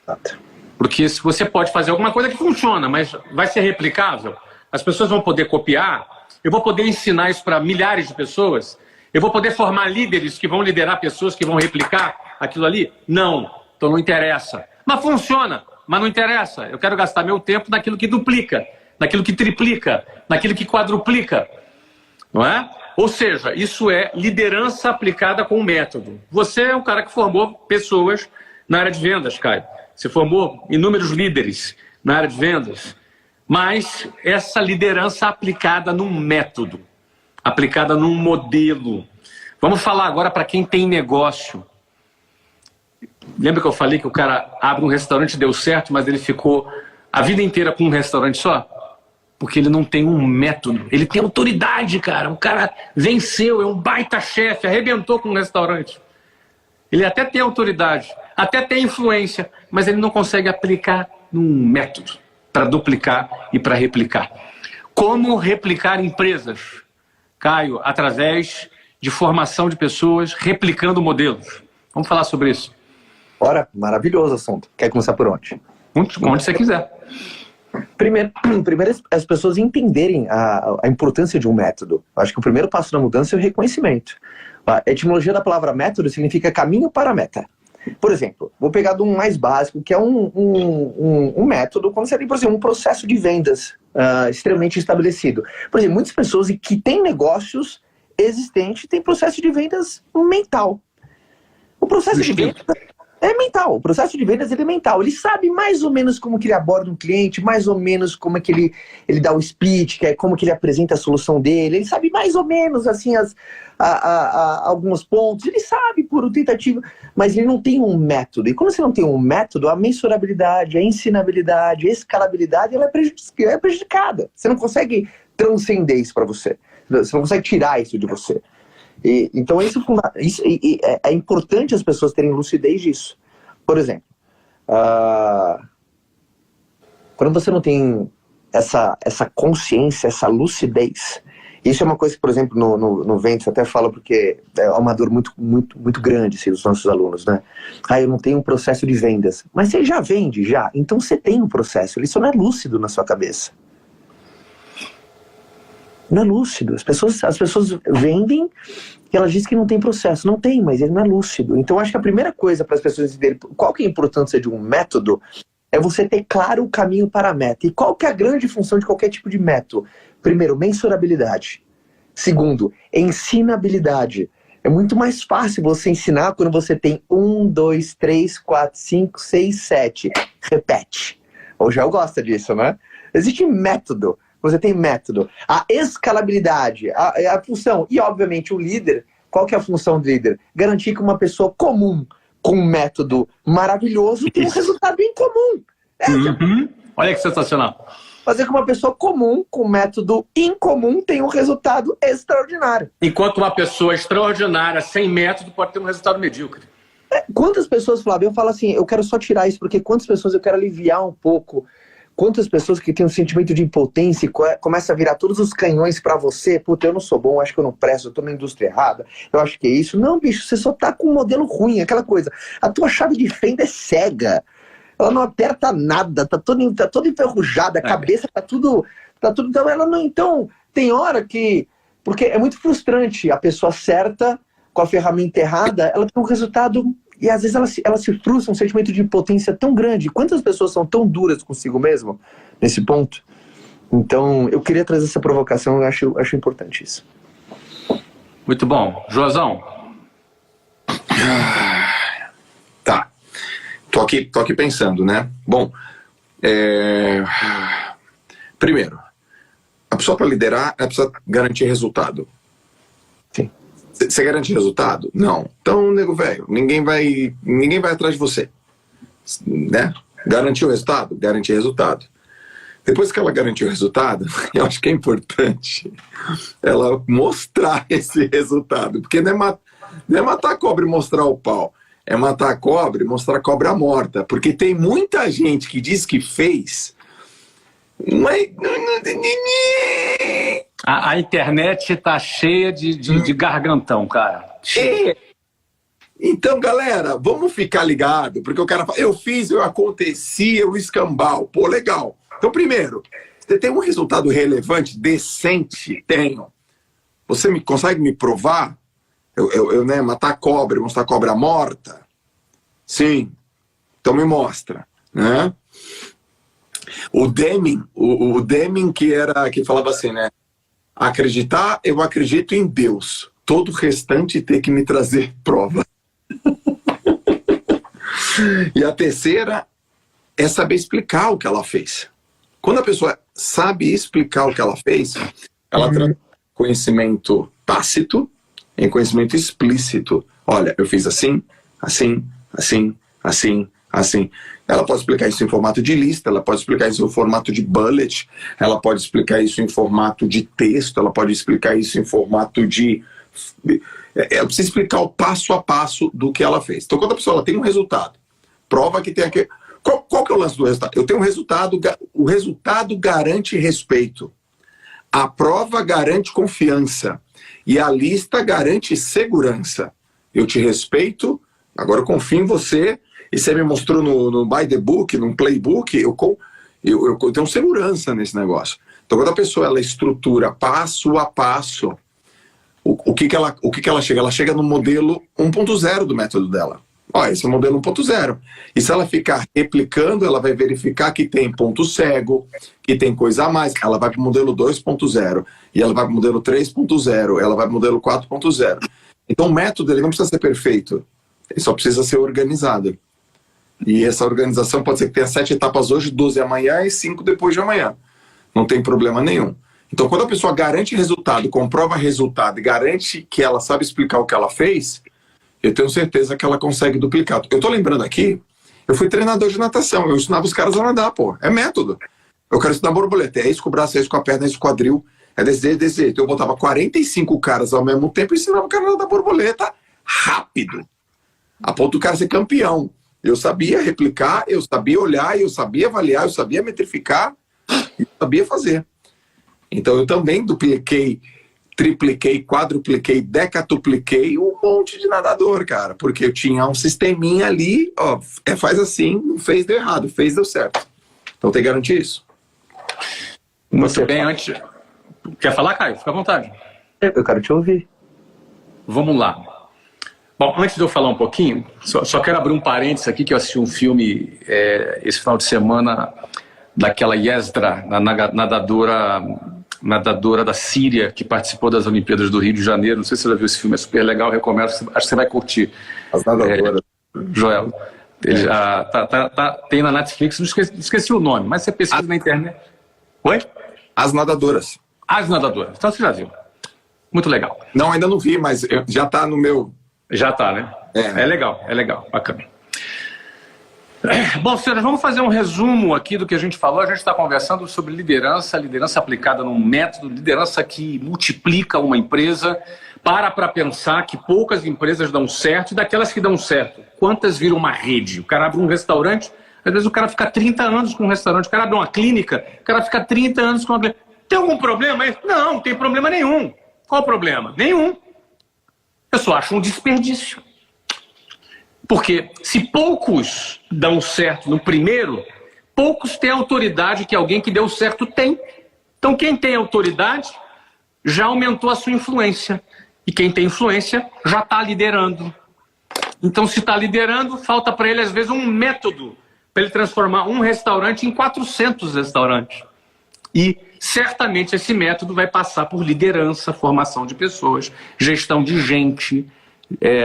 Exato. Porque se você pode fazer alguma coisa que funciona, mas vai ser replicável, as pessoas vão poder copiar, eu vou poder ensinar isso para milhares de pessoas, eu vou poder formar líderes que vão liderar pessoas que vão replicar aquilo ali? Não, então não interessa. Mas funciona, mas não interessa. Eu quero gastar meu tempo naquilo que duplica, naquilo que triplica, naquilo que quadruplica. Não é? Ou seja, isso é liderança aplicada com método. Você é um cara que formou pessoas na área de vendas, Caio. Você formou inúmeros líderes na área de vendas. Mas essa liderança aplicada num método, aplicada num modelo. Vamos falar agora para quem tem negócio. Lembra que eu falei que o cara abre um restaurante, deu certo, mas ele ficou a vida inteira com um restaurante só? Porque ele não tem um método. Ele tem autoridade, cara. O cara venceu, é um baita chefe, arrebentou com um restaurante. Ele até tem autoridade, até tem influência, mas ele não consegue aplicar num método para duplicar e para replicar. Como replicar empresas? Caio, através de formação de pessoas, replicando modelos. Vamos falar sobre isso. Ora, maravilhoso assunto. Quer começar por onde? Onde você quiser. Primeiro as pessoas entenderem a importância de um método. Acho que o primeiro passo na mudança é o reconhecimento. A etimologia da palavra método significa caminho para a meta. Por exemplo, vou pegar do mais básico, que é um método, quando você tem, por exemplo, um processo de vendas extremamente estabelecido. Por exemplo, muitas pessoas que têm negócios existentes têm processo de vendas mental. O processo de vendas é mental. O processo de vendas é mental. Ele sabe mais ou menos como que ele aborda um cliente, mais ou menos como é que ele dá o speech, que é como que ele apresenta a solução dele. Ele sabe mais ou menos assim alguns pontos. Ele sabe por tentativa, mas ele não tem um método. E quando você não tem um método, a mensurabilidade, a ensinabilidade, a escalabilidade, ela é prejudicada. Você não consegue transcender isso para você. Você não consegue tirar isso de você. Então é importante as pessoas terem lucidez disso. Por exemplo, quando você não tem essa consciência, essa lucidez, isso é uma coisa que, por exemplo, no Ventus até fala, porque é uma dor muito grande assim, dos nossos alunos, né? Eu não tenho um processo de vendas. Mas você já vende, já. Então você tem um processo, ele só não é lúcido na sua cabeça. Não é lúcido. As pessoas vendem e elas dizem que não tem processo. Não tem, mas ele não é lúcido. Então acho que a primeira coisa para as pessoas entenderem qual que é a importância de um método é você ter claro o caminho para a meta. E qual que é a grande função de qualquer tipo de método? Primeiro, mensurabilidade. Segundo, ensinabilidade. É muito mais fácil você ensinar quando você tem 1, 2, 3, 4, 5, 6, 7. Repete. O Gel gosta disso, né? Existe método. Você tem método. A escalabilidade, a função. E, obviamente, o líder, qual que é a função do líder? Garantir que uma pessoa comum, com um método maravilhoso, tem um resultado incomum. Olha que sensacional. Fazer com uma pessoa comum, com um método incomum, tenha um resultado extraordinário. Enquanto uma pessoa extraordinária, sem método, pode ter um resultado medíocre. Quantas pessoas, Flávio, eu falo assim, eu quero só tirar isso, porque quantas pessoas eu quero aliviar um pouco. Quantas pessoas que têm um sentimento de impotência e começam a virar todos os canhões pra você. Puta, eu não sou bom, acho que eu não presto, eu tô na indústria errada, eu acho que é isso. Não, bicho, você só tá com um modelo ruim, aquela coisa. A tua chave de fenda é cega. Ela não aperta nada, tá toda enferrujada, a cabeça tá tudo... Então, ela não... Então, tem hora que... Porque é muito frustrante a pessoa certa, com a ferramenta errada, ela tem um resultado... E às vezes ela se frustra, um sentimento de impotência tão grande. Quantas pessoas são tão duras consigo mesmo, nesse ponto? Então, eu queria trazer essa provocação, eu acho importante isso. Muito bom. Joãozão? Tá. Tô aqui pensando, né? Bom, primeiro, a pessoa para liderar, ela precisa garantir resultado. Sim. Você garante resultado? Não. Então, nego velho, ninguém vai atrás de você. Né? Garantiu o resultado? Garantir resultado. Depois que ela garantiu o resultado, eu acho que é importante ela mostrar esse resultado. Porque não é matar a cobra e mostrar o pau. É matar a cobra e mostrar a cobra morta. Porque tem muita gente que diz que fez, mas... A internet tá cheia de gargantão, cara. Então, galera, vamos ficar ligado, porque o cara fala, eu fiz, eu aconteci, eu escambau. Pô, legal. Então, primeiro, você tem um resultado relevante, decente? Tenho. Você consegue me provar? Né, matar a cobra, mostrar a cobra morta? Sim. Então me mostra, né? O Deming que falava assim, né? Acreditar, eu acredito em Deus. Todo o restante tem que me trazer prova. E a terceira é saber explicar o que ela fez. Quando a pessoa sabe explicar o que ela fez, ela traz conhecimento tácito em conhecimento explícito. Olha, eu fiz assim, assim, assim, assim, assim. Ela pode explicar isso em formato de lista, ela pode explicar isso em formato de bullet, ela pode explicar isso em formato de texto, ela pode explicar isso em formato de... Ela precisa explicar o passo a passo do que ela fez. Então, quando a pessoa ela tem um resultado, prova que tem aqui... Qual que é o lance do resultado? Eu tenho um resultado, o resultado garante respeito. A prova garante confiança. E a lista garante segurança. Eu te respeito, agora eu confio em você, e você me mostrou no by the book, no playbook, eu tenho segurança nesse negócio. Então, quando a pessoa ela estrutura passo a passo, o que ela chega? Ela chega no modelo 1.0 do método dela. Ó, esse é o modelo 1.0. E se ela ficar replicando, ela vai verificar que tem ponto cego, que tem coisa a mais. Ela vai para o modelo 2.0, e ela vai para o modelo 3.0, ela vai para o modelo 4.0. Então o método ele não precisa ser perfeito, ele só precisa ser organizado. E essa organização pode ser que tenha 7 etapas hoje, 12 amanhã e 5 depois de amanhã. Não tem problema nenhum. Então quando a pessoa garante resultado, comprova resultado e garante que ela sabe explicar o que ela fez, eu tenho certeza que ela consegue duplicar. Eu tô lembrando aqui, eu fui treinador de natação, eu ensinava os caras a nadar, pô. É método. Eu quero ensinar borboleta, é isso com o braço, é isso com a perna, é isso com o quadril, é desse jeito. Eu botava 45 caras ao mesmo tempo e ensinava o cara a nadar borboleta rápido. A ponto do cara ser campeão. Eu sabia replicar, eu sabia olhar, eu sabia avaliar, eu sabia metrificar, eu sabia fazer. Então eu também dupliquei, tripliquei, quadrupliquei, decatupliquei um monte de nadador, cara, porque eu tinha um sisteminha ali, ó, faz assim, não fez, deu errado, fez, deu certo. Então tem que garantir isso. Muito bem, antes... Quer falar, Caio? Fica à vontade. Eu quero te ouvir. Vamos lá. Bom, antes de eu falar um pouquinho, só quero abrir um parênteses aqui, que eu assisti um filme esse final de semana daquela Yesdra, nadadora da Síria, que participou das Olimpíadas do Rio de Janeiro. Não sei se você já viu esse filme, é super legal, recomendo, acho que você vai curtir. As nadadoras. Joel, tem na Netflix, esqueci o nome, mas você pesquisa na internet. Oi? As nadadoras. As nadadoras, então você já viu. Muito legal. Não, ainda não vi, mas já tá no meu... Já tá, né? É legal, bacana. Bom, senhores, vamos fazer um resumo aqui do que a gente falou. A gente está conversando sobre liderança aplicada num método, liderança que multiplica uma empresa. Para pensar que poucas empresas dão certo, e daquelas que dão certo, quantas viram uma rede? O cara abre um restaurante, às vezes o cara fica 30 anos com um restaurante, o cara abre uma clínica, o cara fica 30 anos com uma clínica. Tem algum problema? Não tem problema nenhum. Qual o problema? Nenhum. Eu só acho um desperdício. Porque se poucos dão certo no primeiro, poucos têm a autoridade que alguém que deu certo tem. Então quem tem autoridade já aumentou a sua influência. E quem tem influência já está liderando. Então se está liderando, falta para ele às vezes um método para ele transformar um restaurante em 400 restaurantes. E certamente esse método vai passar por liderança, formação de pessoas, gestão de gente,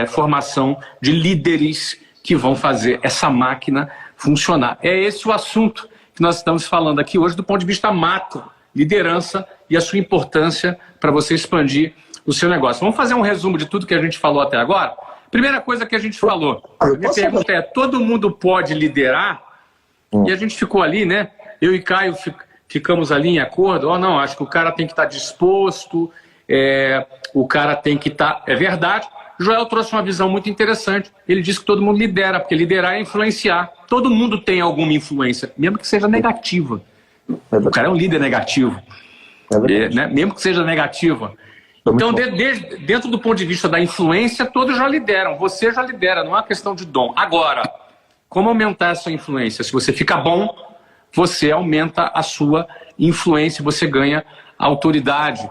formação de líderes que vão fazer essa máquina funcionar. É esse o assunto que nós estamos falando aqui hoje do ponto de vista macro, liderança e a sua importância para você expandir o seu negócio. Vamos fazer um resumo de tudo que a gente falou até agora? Primeira coisa que a gente falou, a minha pergunta é, todo mundo pode liderar? E a gente ficou ali, né? Eu e Caio ficamos ali em acordo, não, acho que o cara tem que estar disposto, o cara tem que estar... É verdade. Joel trouxe uma visão muito interessante. Ele disse que todo mundo lidera, porque liderar é influenciar. Todo mundo tem alguma influência, mesmo que seja negativa. O cara é um líder negativo, né? Mesmo que seja negativa. Então, dentro do ponto de vista da influência, todos já lideram. Você já lidera, não é uma questão de dom. Agora, como aumentar essa influência? Se você fica bom, você aumenta a sua influência, você ganha autoridade.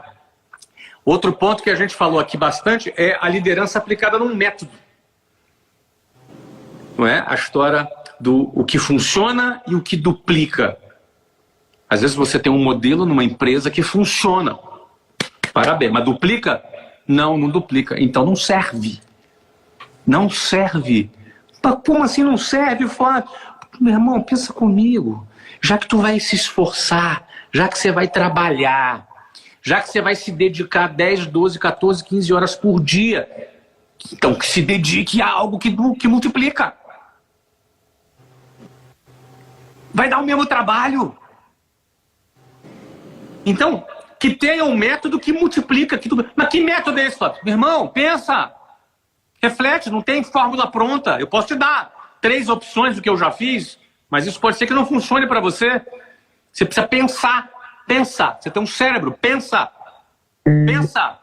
Outro ponto que a gente falou aqui bastante é a liderança aplicada num método. Não é? A história do o que funciona e o que duplica. Às vezes você tem um modelo numa empresa que funciona. Parabéns, mas duplica? Não duplica. Então não serve. Não serve. Como assim não serve, Flávio? Meu irmão, pensa comigo. Já que tu vai se esforçar, já que você vai trabalhar, já que você vai se dedicar 10, 12, 14, 15 horas por dia, então que se dedique a algo que multiplica. Vai dar o mesmo trabalho. Então, que tenha um método que multiplica. Mas que método é esse, Flávio? Meu irmão, pensa. Reflete, não tem fórmula pronta. Eu posso te dar 3 opções do que eu já fiz, mas isso pode ser que não funcione para você. Você precisa pensar. Pensa. Você tem um cérebro. Pensa. Pensa.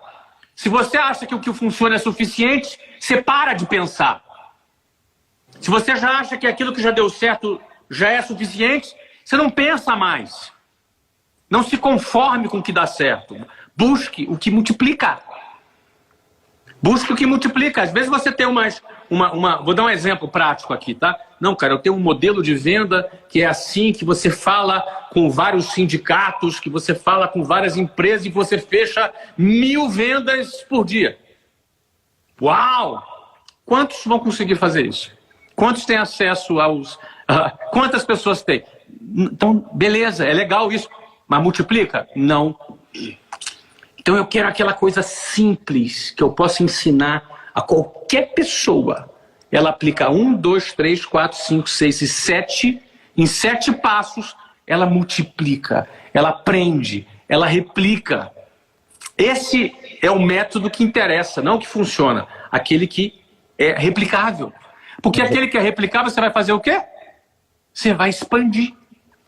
Se você acha que o que funciona é suficiente, você para de pensar. Se você já acha que aquilo que já deu certo já é suficiente, você não pensa mais. Não se conforme com o que dá certo. Busque o que multiplica. Busque o que multiplica. Às vezes você tem vou dar um exemplo prático aqui, tá? Não, cara, eu tenho um modelo de venda que é assim, que você fala com vários sindicatos, que você fala com várias empresas e você fecha 1000 vendas por dia. Uau! Quantos vão conseguir fazer isso? Quantos têm acesso aos... quantas pessoas têm? Então, beleza, é legal isso. Mas multiplica? Não. Então eu quero aquela coisa simples que eu possa ensinar a qualquer pessoa. Ela aplica 1, 2, 3, 4, 5, 6 e 7. Em 7 passos, ela multiplica, ela aprende, ela replica. Esse é o método que interessa, não o que funciona. Aquele que é replicável. Porque aquele que é replicável, você vai fazer o quê? Você vai expandir.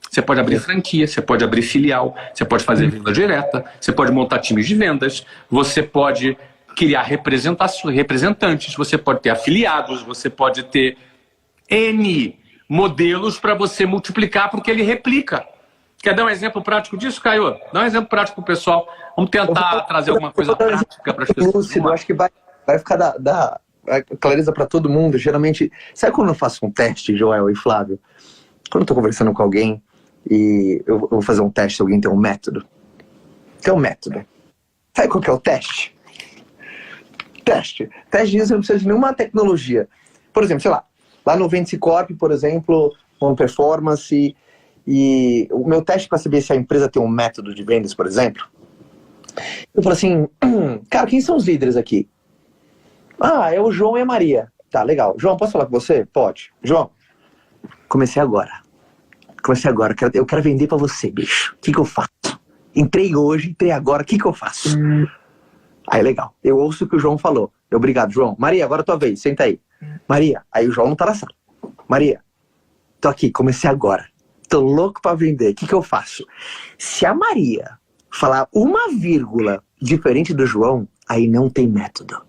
Você pode abrir franquia, você pode abrir filial, você pode fazer venda direta, você pode montar times de vendas, você pode criar representantes, você pode ter afiliados, você pode ter N modelos para você multiplicar, porque ele replica. Quer dar um exemplo prático disso, Caio? Dá um exemplo prático para o pessoal. Vamos tentar trazer alguma coisa prática para as pessoas. Lúcido, acho que vai ficar da clareza para todo mundo. Geralmente, sabe quando eu faço um teste, Joel e Flávio? Quando eu estou conversando com alguém, e eu vou fazer um teste, alguém tem um método. Tem um método. Sabe qual que é o teste? Teste disso não precisa de nenhuma tecnologia. Por exemplo, sei lá no Vence Corp, por exemplo, com performance, e o meu teste para saber se a empresa tem um método de vendas, por exemplo, eu falo assim, cara, quem são os líderes aqui? É o João e a Maria. Tá, legal. João, posso falar com você? Pode. João, comecei agora, eu quero vender pra você, bicho. O que eu faço? Entrei hoje, entrei agora, o que eu faço? Aí, legal. Eu ouço o que o João falou. Obrigado, João. Maria, agora é tua vez, senta aí. Maria, aí o João não tá na sala. Maria, tô aqui, comecei agora. Tô louco pra vender, o que eu faço? Se a Maria falar uma vírgula diferente do João, aí não tem método.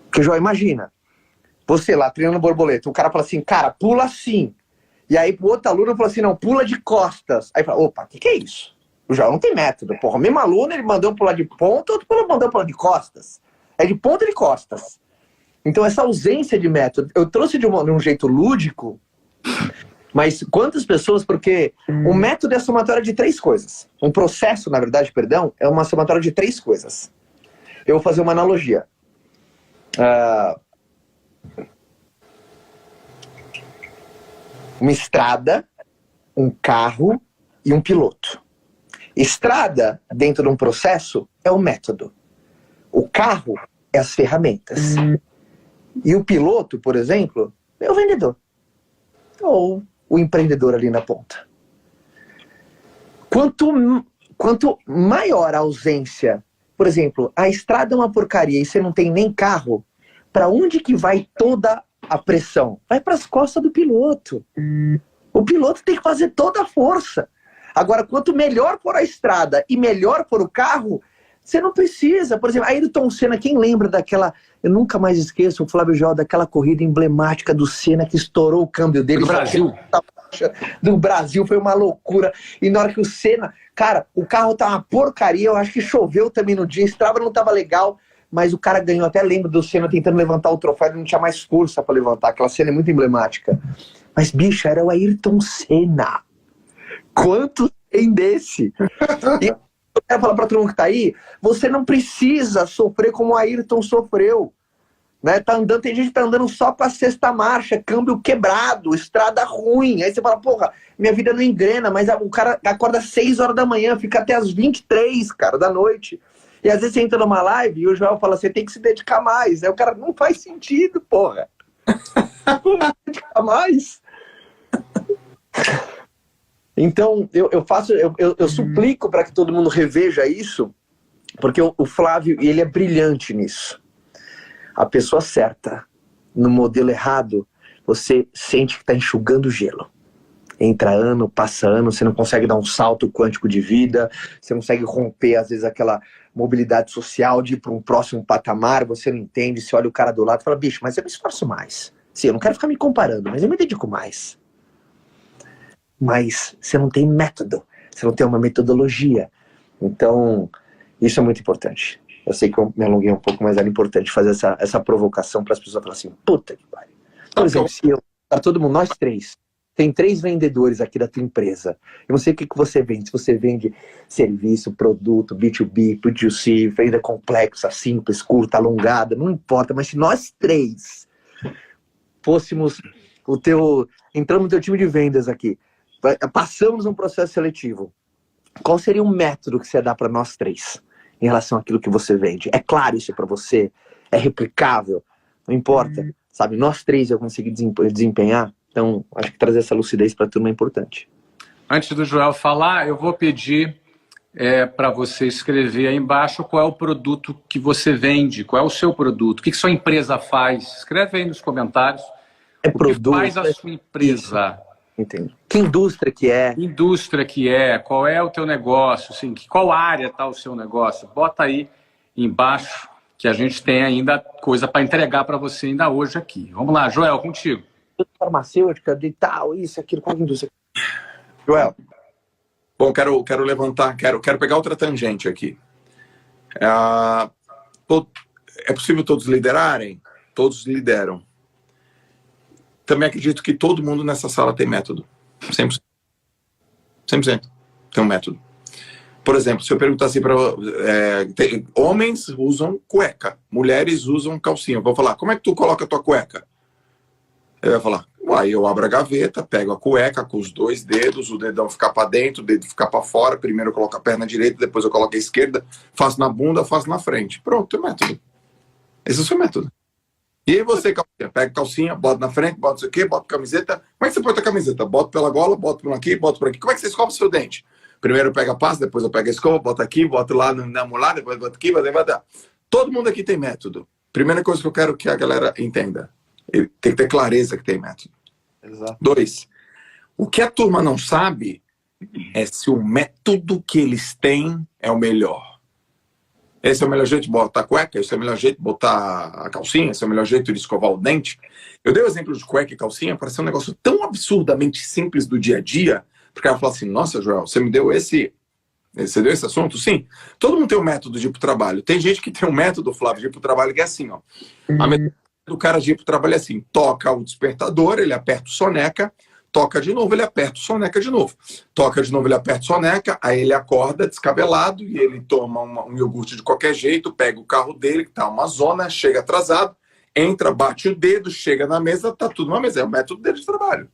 Porque, João, imagina, você lá treinando borboleta, o cara fala assim, cara, pula assim. E aí pro outro aluno falou assim, não, pula de costas. Aí fala, opa, o que é isso? O João não tem método. Porra, o mesmo aluno, ele mandou pular de ponta, outro mandou pular de costas. É de ponta e de costas. Então essa ausência de método, eu trouxe de um jeito lúdico, Mas quantas pessoas, porque o método é a somatória de 3 coisas. Um processo, na verdade, perdão, é uma somatória de 3 coisas. Eu vou fazer uma analogia. Uma estrada, um carro e um piloto. Estrada, dentro de um processo, é o método. O carro é as ferramentas. E o piloto, por exemplo, é o vendedor. Ou o empreendedor ali na ponta. Quanto maior a ausência, por exemplo, a estrada é uma porcaria e você não tem nem carro, para onde que vai toda a pressão? Vai para as costas do piloto. O piloto tem que fazer toda a força. Agora, quanto melhor for a estrada e melhor for o carro, você não precisa. Por exemplo, Ayrton Senna, quem lembra daquela... Eu nunca mais esqueço, o Flávio Jal, daquela corrida emblemática do Senna que estourou o câmbio dele. Do Brasil. Do Brasil, foi uma loucura. E na hora que o Senna... Cara, o carro tá uma porcaria, eu acho que choveu também no dia, a estrada não tava legal, mas o cara ganhou. Até lembro do Senna tentando levantar o troféu, ele não tinha mais força para levantar. Aquela cena é muito emblemática. Mas, bicho, era o Ayrton Senna. Quantos tem desse? E eu quero falar para todo mundo que tá aí, você não precisa sofrer como o Ayrton sofreu. Né? Tem gente que tá andando só com a 6ª marcha, câmbio quebrado, estrada ruim. Aí você fala, porra, minha vida não engrena, mas o cara acorda às 6 horas da manhã, fica até às 23, cara, da noite. E às vezes você entra numa live e o Joel fala, você tem que se dedicar mais. Aí o cara, não faz sentido, porra. Como se dedicar mais? Então, eu suplico para que todo mundo reveja isso, porque o Flávio, ele é brilhante nisso. A pessoa certa, no modelo errado, você sente que está enxugando gelo. Entra ano, passa ano, você não consegue dar um salto quântico de vida, você não consegue romper, às vezes, aquela mobilidade social de ir para um próximo patamar, você não entende, você olha o cara do lado e fala, bicho, mas eu me esforço mais. Sim, eu não quero ficar me comparando, mas eu me dedico mais. Mas você não tem método, você não tem uma metodologia. Então, isso é muito importante. Eu sei que eu me alonguei um pouco, mas era importante fazer essa provocação para as pessoas falarem assim, puta que pariu. Por exemplo, se eu, para todo mundo, nós 3, tem 3 vendedores aqui da tua empresa. Eu não sei o que você vende. Se você vende serviço, produto, B2B, B2C, venda complexa, simples, curta, alongada, não importa. Mas se nós 3 fôssemos entramos no teu time de vendas aqui, passamos um processo seletivo, qual seria o método que você dá para nós 3 em relação àquilo que você vende? É claro isso para você? É replicável? Não importa. Sabe, nós 3 eu consegui desempenhar, então acho que trazer essa lucidez para a turma é importante. Antes do Joel falar, eu vou pedir para você escrever aí embaixo qual é o produto que você vende, qual é o seu produto, o que sua empresa faz. Escreve aí nos comentários. É produto, o que faz a sua empresa. Entendo. Que indústria que é? Indústria que é, qual é o teu negócio, assim, qual área está o seu negócio. Bota aí embaixo que a gente tem ainda coisa para entregar para você ainda hoje aqui. Vamos lá, Joel, contigo. Farmacêutica, de tal, isso, aquilo, qual indústria? Joel. Bom, quero levantar, quero pegar outra tangente aqui. É possível todos liderarem? Todos lideram. Também acredito que todo mundo nessa sala tem método. 100%. 100% tem um método. Por exemplo, se eu perguntar assim para... homens usam cueca, mulheres usam calcinha. Eu vou falar, como é que tu coloca a tua cueca? Ele vai falar, eu abro a gaveta, pego a cueca com os 2 dedos, o dedão ficar para dentro, o dedo ficar para fora. Primeiro eu coloco a perna direita, depois eu coloco a esquerda, faço na bunda, faço na frente. Pronto, é método. Esse é o seu método. E aí você, calcinha, pega calcinha, bota na frente, bota isso aqui, bota camiseta. Como é que você põe a camiseta? Bota pela gola, bota por aqui, bota por aqui. Como é que você escova o seu dente? Primeiro eu pego a pasta, depois eu pego a escova, boto aqui, boto lá na molar, depois boto aqui, bota. Todo mundo aqui tem método. Primeira coisa que eu quero que a galera entenda. Ele tem que ter clareza que tem método. Exato. 2. O que a turma não sabe é se o método que eles têm é o melhor. Esse é o melhor jeito de botar a cueca, esse é o melhor jeito de botar a calcinha, esse é o melhor jeito de escovar o dente. Eu dei o exemplo de cueca e calcinha para ser um negócio tão absurdamente simples do dia a dia, porque ela fala assim, nossa, Joel, você me deu você deu esse assunto? Sim. Todo mundo tem um método de ir pro trabalho. Tem gente que tem um método, Flávio, de ir pro trabalho que é assim, ó. A metade do cara de ir pro trabalho é assim, toca o despertador, ele aperta o soneca, toca de novo, ele aperta o soneca de novo. Toca de novo, ele aperta o soneca, aí ele acorda descabelado e ele toma um iogurte de qualquer jeito, pega o carro dele, que tá uma zona, chega atrasado, entra, bate o dedo, chega na mesa, tá tudo na mesa. É o método dele de trabalho.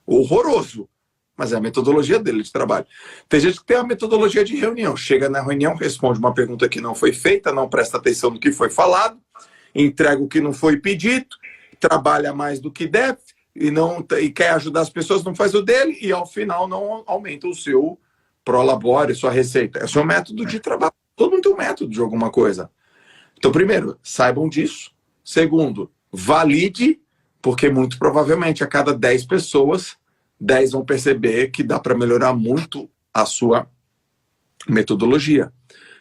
Horroroso, mas é a metodologia dele de trabalho. Tem gente que tem a metodologia de reunião. Chega na reunião, responde uma pergunta que não foi feita, não presta atenção no que foi falado, entrega o que não foi pedido, trabalha mais do que deve e quer ajudar as pessoas, não faz o dele e ao final não aumenta o seu prolabore, sua receita. É o seu método de trabalho. Todo mundo tem um método de alguma coisa. Então, primeiro, saibam disso. Segundo, valide, porque muito provavelmente a cada 10 pessoas, 10 vão perceber que dá para melhorar muito a sua metodologia,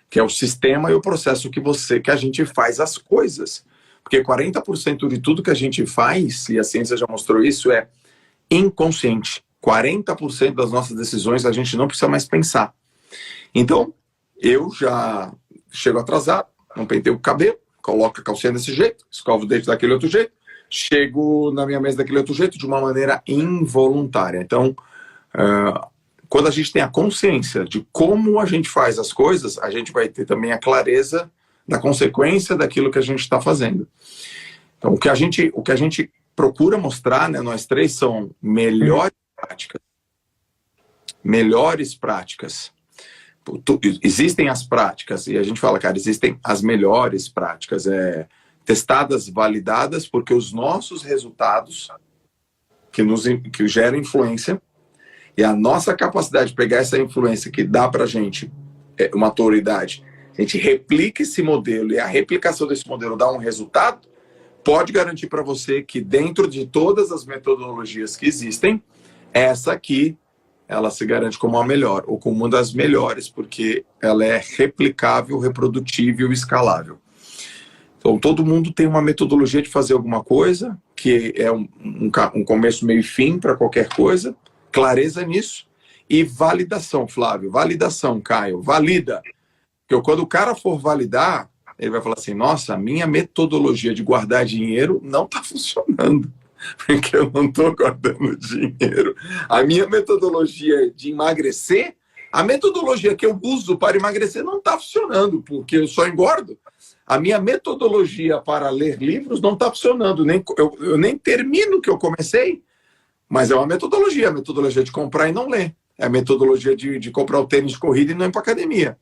que é o sistema e o processo que a gente faz as coisas. Porque 40% de tudo que a gente faz, e a ciência já mostrou isso, é inconsciente. 40% das nossas decisões a gente não precisa mais pensar. Então, eu já chego atrasado, não penteio o cabelo, coloco a calcinha desse jeito, escovo o dente daquele outro jeito, chego na minha mesa daquele outro jeito de uma maneira involuntária. Então, quando a gente tem a consciência de como a gente faz as coisas, a gente vai ter também a clareza da consequência daquilo que a gente está fazendo. Então, o que a gente procura mostrar, né, nós três, são melhores práticas. Melhores práticas. Existem as práticas, e a gente fala, cara, existem as melhores práticas, testadas, validadas, porque os nossos resultados que geram influência, e a nossa capacidade de pegar essa influência que dá pra gente uma autoridade, a gente replica esse modelo, e a replicação desse modelo dá um resultado, pode garantir para você que dentro de todas as metodologias que existem, essa aqui, ela se garante como a melhor, ou como uma das melhores, porque ela é replicável, reprodutível e escalável. Então, todo mundo tem uma metodologia de fazer alguma coisa, que é um começo, meio e fim para qualquer coisa, clareza nisso, e validação, Flávio, validação, Caio, valida. Porque quando o cara for validar, ele vai falar assim, nossa, a minha metodologia de guardar dinheiro não está funcionando, porque eu não estou guardando dinheiro. A minha metodologia de emagrecer, a metodologia que eu uso para emagrecer não está funcionando, porque eu só engordo. A minha metodologia para ler livros não está funcionando, eu nem termino o que eu comecei, mas é uma metodologia, a metodologia de comprar e não ler. É a metodologia de comprar o tênis de corrida e não ir para academia.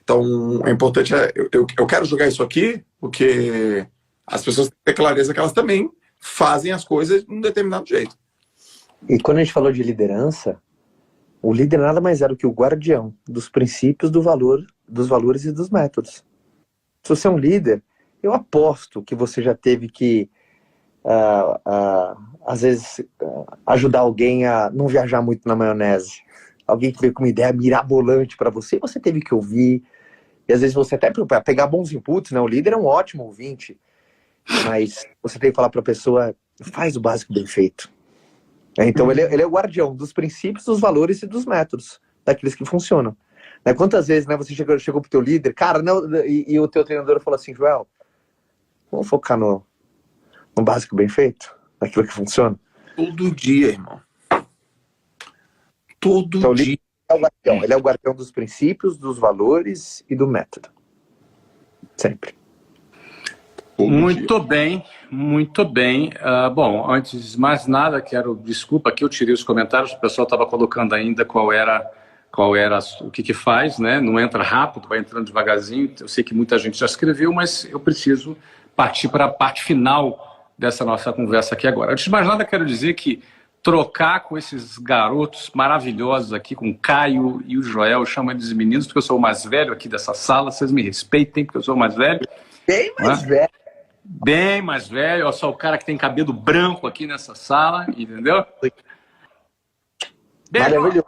Então, é importante, eu quero jogar isso aqui, porque as pessoas têm que ter clareza que elas também fazem as coisas de um determinado jeito. E quando a gente falou de liderança, o líder nada mais é do que o guardião dos princípios dos valores e dos métodos. Se você é um líder, eu aposto que você já teve que, às vezes, ajudar alguém a não viajar muito na maionese. Alguém que veio com uma ideia mirabolante para você, você teve que ouvir. E às vezes você até pegar bons inputs, né? O líder é um ótimo ouvinte, mas você tem que falar para a pessoa, faz o básico bem feito. Então ele é o guardião dos princípios, dos valores e dos métodos, daqueles que funcionam. Quantas vezes, né, você chegou pro teu líder, cara, não, e o teu treinador falou assim, Joel, vamos focar no básico bem feito, naquilo que funciona? Todo dia, irmão. Todo dia. Ele é o guardião dos princípios, dos valores e do método. Sempre. Muito bem, muito bem. Bom, antes de mais nada, desculpa que eu tirei os comentários, o pessoal estava colocando ainda qual era o que faz, né? Não entra rápido, vai entrando devagarzinho. Eu sei que muita gente já escreveu, mas eu preciso partir para a parte final dessa nossa conversa aqui agora. Antes de mais nada, quero dizer que trocar com esses garotos maravilhosos aqui, com o Caio e o Joel, eu chamo eles de meninos porque eu sou o mais velho aqui dessa sala, vocês me respeitem porque eu sou o mais velho. Bem mais velho. Bem mais velho, eu sou o cara que tem cabelo branco aqui nessa sala, entendeu? Maravilhoso.